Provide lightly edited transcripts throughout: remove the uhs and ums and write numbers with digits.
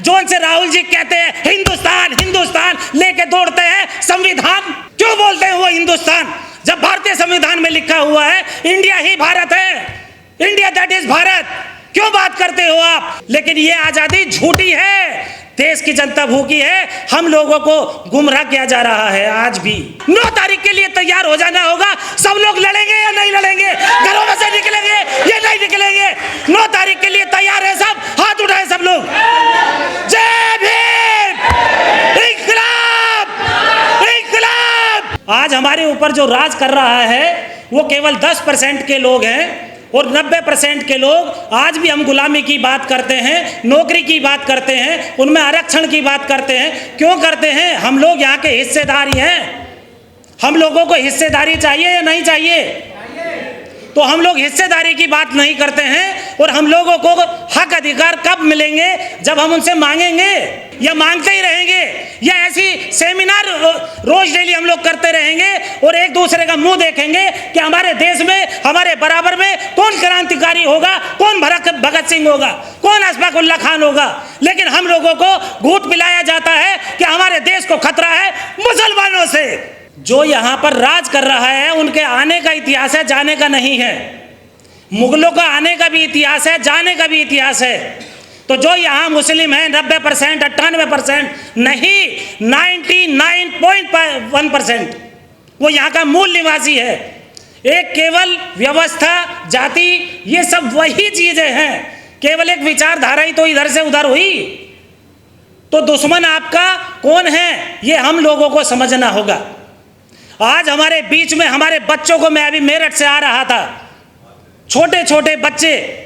Zone से राहुल जी कहते हैं हिंदुस्तान हिंदुस्तान, लेके दौड़ते हैं संविधान। क्यों बोलते हैं वो हिंदुस्तान, जब भारतीय संविधान में लिखा हुआ है इंडिया ही भारत है, इंडिया दैट इज भारत। क्यों बात करते हो आप? लेकिन ये आजादी झूठी है, देश की जनता भूखी है, हम लोगों को गुमराह किया जा रहा है। आज भी 9 तारीख के लिए तैयार हो जाना होगा। सब लोग लड़ेंगे या नहीं लड़ेंगे? घरों में से निकलेंगे या नहीं निकलेंगे? 9 तारीख के लिए तैयार है सब? हाथ उठाए सब लोग। जय भीम, इंकलाब, इंकलाब। आज हमारे ऊपर जो राज कर रहा है वो केवल 10% के लोग हैं और 90% के लोग आज भी हम गुलामी की बात करते हैं, नौकरी की बात करते हैं, उनमें आरक्षण की बात करते हैं। क्यों करते हैं? हम लोग यहाँ के हिस्सेदारी हैं। हम लोगों को हिस्सेदारी चाहिए या नहीं चाहिए? तो हम लोग हिस्सेदारी की बात नहीं करते हैं। और हम लोगों को हक अधिकार कब मिलेंगे? जब हम उनसे मांगेंगे, या मांगते ही रहेंगे, या ऐसी सेमिनार रोज डेली हम लोग करते रहेंगे और एक दूसरे का मुंह देखेंगे कि हमारे देश में हमारे बराबर में कौन क्रांतिकारी होगा, कौन भगत सिंह होगा, कौन अशफाक उल्लाह खान होगा। लेकिन हम लोगों को घूट पिलाया जाता है कि हमारे देश को खतरा है मुसलमानों से। जो यहाँ पर राज कर रहा है उनके आने का इतिहास है, जाने का नहीं है। मुगलों का आने का भी इतिहास है, जाने का भी इतिहास है। तो जो यहाँ मुस्लिम है 90%, 98% नहीं, 99.1% वो यहाँ का मूल निवासी है। एक केवल व्यवस्था, जाति, ये सब वही चीजें हैं। केवल एक विचारधारा ही तो इधर से उधर हुई। तो दुश्मन आपका कौन है ये हम लोगों को समझना होगा। आज हमारे बीच में हमारे बच्चों को, मैं अभी मेरठ से आ रहा था, छोटे छोटे बच्चे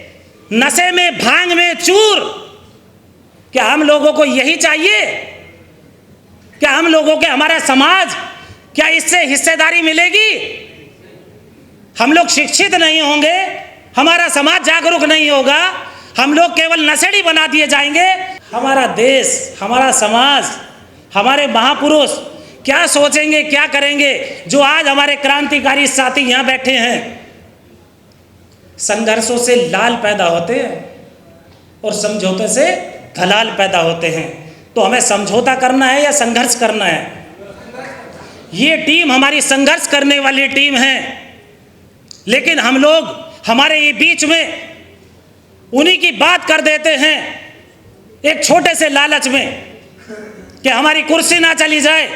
नशे में, भांग में चूर। क्या हम लोगों को यही चाहिए? क्या हम लोगों के, हमारा समाज, क्या इससे हिस्सेदारी मिलेगी? हम लोग शिक्षित नहीं होंगे, हमारा समाज जागरूक नहीं होगा, हम लोग केवल नशेड़ी बना दिए जाएंगे। हमारा देश, हमारा समाज, हमारे महापुरुष क्या सोचेंगे, क्या करेंगे? जो आज हमारे क्रांतिकारी साथी यहाँ बैठे हैं, संघर्षों से लाल पैदा होते हैं और समझौते से घलाल पैदा होते हैं। तो हमें समझौता करना है या संघर्ष करना है? ये टीम हमारी संघर्ष करने वाली टीम है। लेकिन हम लोग हमारे ये बीच में उन्हीं की बात कर देते हैं एक छोटे से लालच में कि हमारी कुर्सी ना चली जाए।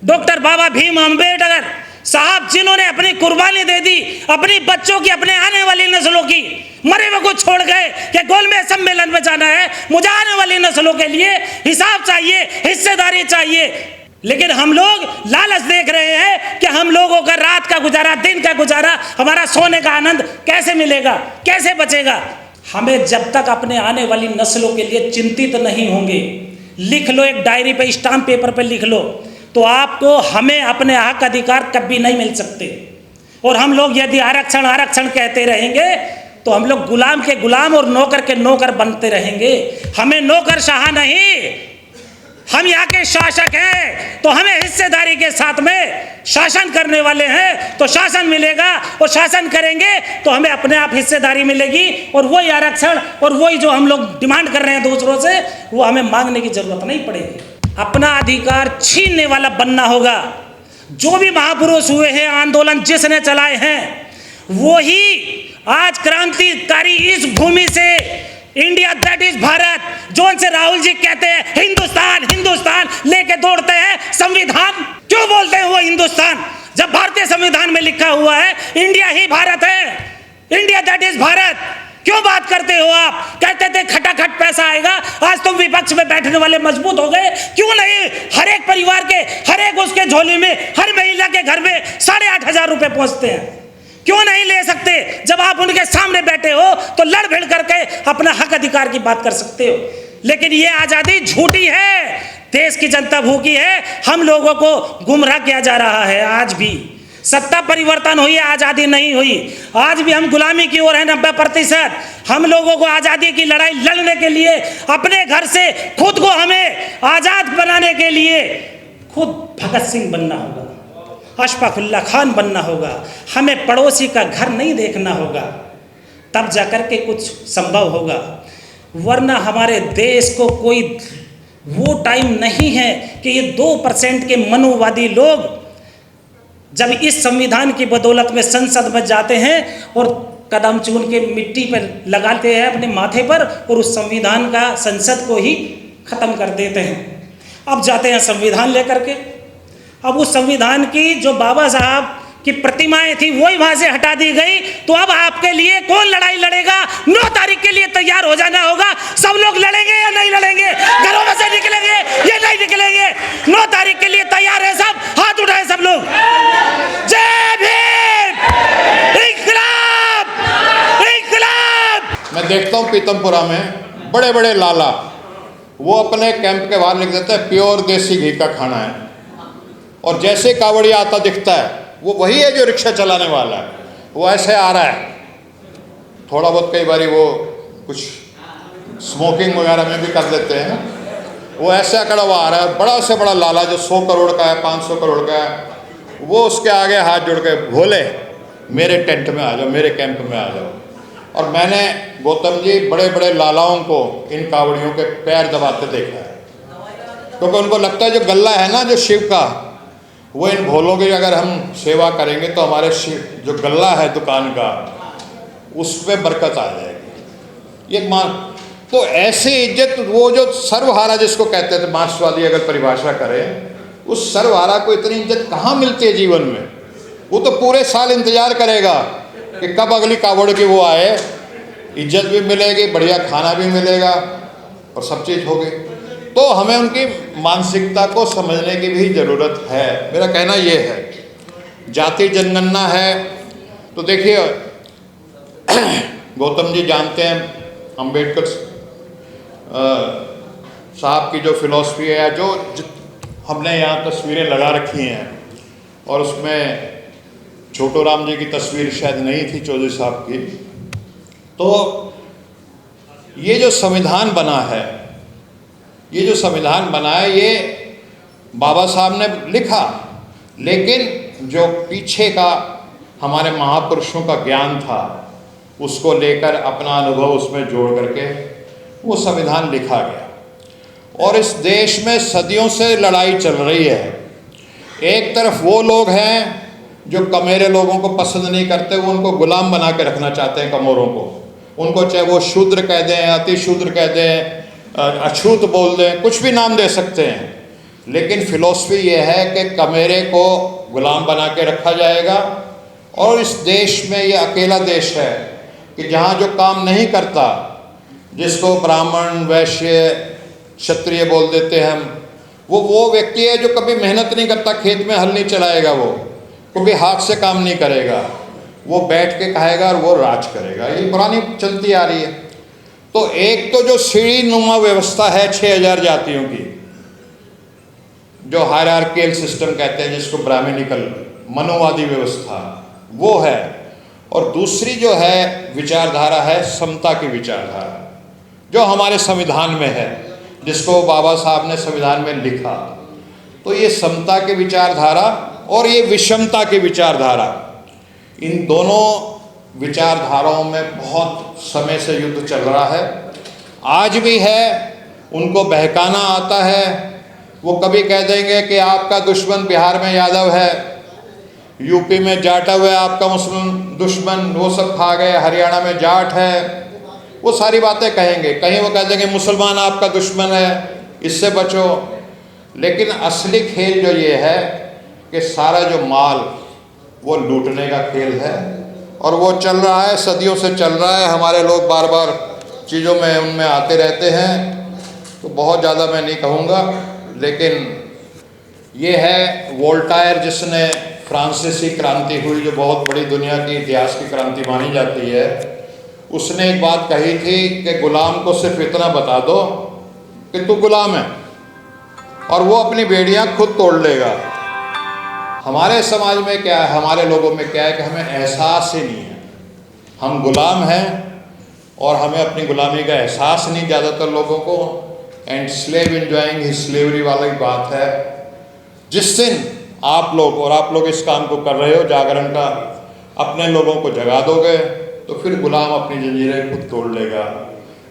डॉक्टर बाबा भीम अम्बेडकर साहब, जिन्होंने अपनी कुर्बानी दे दी अपनी बच्चों की, अपने आने वाली नस्लों की, मरे हुए को छोड़ गए कि गोलमेज सम्मेलन में जाना है, मुझे आने वाली नस्लों के लिए हिसाब चाहिए, हिस्सेदारी चाहिए। लेकिन हम लोग लालच देख रहे हैं कि हम लोगों का रात का गुजारा, दिन का गुजारा, हमारा सोने का आनंद कैसे मिलेगा, कैसे बचेगा। हमें जब तक अपने आने वाली नस्लों के लिए चिंतित नहीं होंगे, लिख लो एक डायरी पे, स्टाम्प पेपर पे लिख लो, तो आपको, हमें अपने हक अधिकार कभी नहीं मिल सकते। और हम लोग यदि आरक्षण आरक्षण कहते रहेंगे तो हम लोग गुलाम के गुलाम और नौकर के नौकर बनते रहेंगे। हमें नौकरशाह नहीं, हम यहाँ के शासक हैं। तो हमें हिस्सेदारी के साथ में शासन करने वाले हैं तो शासन मिलेगा, और शासन करेंगे तो हमें अपने आप हिस्सेदारी मिलेगी। और वही आरक्षण और वही जो हम लोग डिमांड कर रहे हैं दूसरों से, वो हमें मांगने की जरूरत नहीं पड़ेगी। अपना अधिकार छीनने वाला बनना होगा। जो भी महापुरुष हुए हैं, आंदोलन जिसने चलाए हैं, वही आज क्रांतिकारी इस भूमि से, India that is Bharat, zone से राहुल जी कहते हैं हिंदुस्तान हिंदुस्तान, लेके दौड़ते हैं संविधान। क्यों बोलते हैं वो हिंदुस्तान, जब भारतीय संविधान में लिखा हुआ है इंडिया ही भारत है, इंडिया दैट इज भारत। क्यों बात करते हो आप? कहते थे खटाखट पैसा आएगा, आज तुम विपक्ष में बैठने वाले मजबूत हो गए। क्यों नहीं? हर एक परिवार के, हर एक उसके झोली में, हर महिला के घर में 8,500 रुपए पहुंचते हैं। क्यों नहीं ले सकते? जब आप उनके सामने बैठे हो तो लड़ भिड़ करके अपना हक अधिकार की बात कर सकते हो। लेकिन ये आजादी झूठी है, देश की जनता भूखी है, हम लोगों को गुमराह किया जा रहा है। आज भी सत्ता परिवर्तन हुई, आजादी नहीं हुई। आज भी हम गुलामी की ओर हैं 90%। हम लोगों को आजादी की लड़ाई लड़ने के लिए, अपने घर से खुद को हमें आजाद बनाने के लिए खुद भगत सिंह बनना होगा, अशफाक उल्लाह खान बनना होगा। हमें पड़ोसी का घर नहीं देखना होगा, तब जाकर के कुछ संभव होगा। वरना हमारे देश को कोई वो टाइम नहीं है कि ये 2% के मनोवादी लोग जब इस संविधान की बदौलत में संसद में जाते हैं और कदम चूम के मिट्टी पर लगाते हैं अपने माथे पर और उस संविधान का संसद को ही ख़त्म कर देते हैं। अब जाते हैं संविधान लेकर के, अब उस संविधान की जो बाबा साहब की प्रतिमाएं थी वही वहां से हटा दी गई। तो अब आपके लिए कौन लड़ाई लड़ेगा? 9 तारीख के लिए तैयार हो जाना होगा। सब लोग लड़ेंगे या नहीं लड़ेंगे? घरों में से निकलेंगे या नहीं निकलेंगे? 9 तारीख के लिए तैयार है सब? हाथ उठाए सब लोग। जय भीम, इंकलाब, इंकलाब। मैं देखता हूँ पीतमपुरा में बड़े बड़े लाला वो अपने कैंप के बाहर लिख देते हैं प्योर देसी घी का खाना है, और जैसे कावड़िया आता दिखता है वो वही है जो रिक्शा चलाने वाला है, वो ऐसे आ रहा है। थोड़ा बहुत कई बारी वो कुछ स्मोकिंग वगैरह में भी कर लेते हैं। वो ऐसे अकड़ा हुआ आ रहा है, बड़ा से बड़ा लाला जो 100 करोड़ का है, 500 करोड़ का है, वो उसके आगे हाथ जोड़ के भोले मेरे टेंट में आ जाओ, मेरे कैंप में आ जाओ। और मैंने गौतम जी बड़े बड़े लालाओं को इन कावड़ियों के पैर दबाते देखा है, क्योंकि उनको लगता है जो गल्ला है ना जो शिव का, वो इन भोलों की अगर हम सेवा करेंगे तो हमारे शिव जो गल्ला है दुकान का उसमें बरकत आ जाएगी। ये मान तो ऐसी इज्जत, वो जो सर्वहारा जिसको कहते थे मार्क्सवादी अगर परिभाषा करें, उस सर्वहारा को इतनी इज्जत कहाँ मिलती है जीवन में? वो तो पूरे साल इंतजार करेगा कि कब अगली कावड़ की वो आए, इज्जत भी मिलेगी, बढ़िया खाना भी मिलेगा और सब चीज़ होगी। तो हमें उनकी मानसिकता को समझने की भी ज़रूरत है। मेरा कहना ये है, जाति जनगणना है तो देखिए गौतम जी जानते हैं अंबेडकर साहब की जो फिलॉसफी है, जो हमने यहाँ तस्वीरें लगा रखी हैं, और उसमें छोटू राम जी की तस्वीर शायद नहीं थी चौधरी साहब की। तो ये जो संविधान बना है, ये जो संविधान बना है ये बाबा साहब ने लिखा, लेकिन जो पीछे का हमारे महापुरुषों का ज्ञान था उसको लेकर अपना अनुभव उसमें जोड़ करके वो संविधान लिखा गया। और इस देश में सदियों से लड़ाई चल रही है। एक तरफ वो लोग हैं जो कमेरे लोगों को पसंद नहीं करते, वो उनको गुलाम बना के रखना चाहते हैं कमोरों को। उनको चाहे वो शूद्र कह दें, अति शूद्र कह दें, अछूत बोल दें, कुछ भी नाम दे सकते हैं, लेकिन फिलॉसफी ये है कि कमेरे को गुलाम बना के रखा जाएगा। और इस देश में ये अकेला देश है कि जहाँ जो काम नहीं करता, जिसको ब्राह्मण वैश्य क्षत्रिय बोल देते हैं हम, वो व्यक्ति है जो कभी मेहनत नहीं करता, खेत में हल नहीं चलाएगा, वो कभी हाथ से काम नहीं करेगा, वो बैठ के खाएगा और वो राज करेगा। ये पुरानी चलती आ रही है। तो एक तो जो सीढ़ी नुमा व्यवस्था है 6000 जातियों की, जो हायरार्कियल सिस्टम कहते हैं, जिसको ब्राह्मणिकल मनोवादी व्यवस्था, वो है। और दूसरी जो है विचारधारा है समता की विचारधारा, जो हमारे संविधान में है, जिसको बाबा साहब ने संविधान में लिखा। तो ये समता की विचारधारा और ये विषमता की विचारधारा, इन दोनों विचारधाराओं में बहुत समय से युद्ध चल रहा है, आज भी है। उनको बहकाना आता है। वो कभी कह देंगे कि आपका दुश्मन बिहार में यादव है, यूपी में जाटव है, आपका मुस्लिम दुश्मन वो सब खा गए, हरियाणा में जाट है, वो सारी बातें कहेंगे। कहीं वो कह देंगे मुसलमान आपका दुश्मन है, इससे बचो। लेकिन असली खेल जो ये है कि सारा जो माल वो लूटने का खेल है, और वो चल रहा है, सदियों से चल रहा है। हमारे लोग बार बार चीज़ों में उनमें आते रहते हैं, तो बहुत ज़्यादा मैं नहीं कहूँगा। लेकिन ये है वोल्टायर, जिसने फ्रांसीसी क्रांति हुई, जो बहुत बड़ी दुनिया की इतिहास की क्रांति मानी जाती है, उसने एक बात कही थी कि गुलाम को सिर्फ इतना बता दो कि तू गुलाम है, और वो अपनी बेड़ियाँ खुद तोड़ लेगा। हमारे समाज में क्या है, हमारे लोगों में क्या है कि हमें एहसास ही नहीं है, हम गुलाम हैं और हमें अपनी गुलामी का एहसास नहीं ज़्यादातर लोगों को। And slave enjoying his slavery वाली बात है। जिस दिन आप लोग इस काम को कर रहे हो जागरण का, अपने लोगों को जगा दोगे, तो फिर गुलाम अपनी जंजीरें खुद तोड़ लेगा।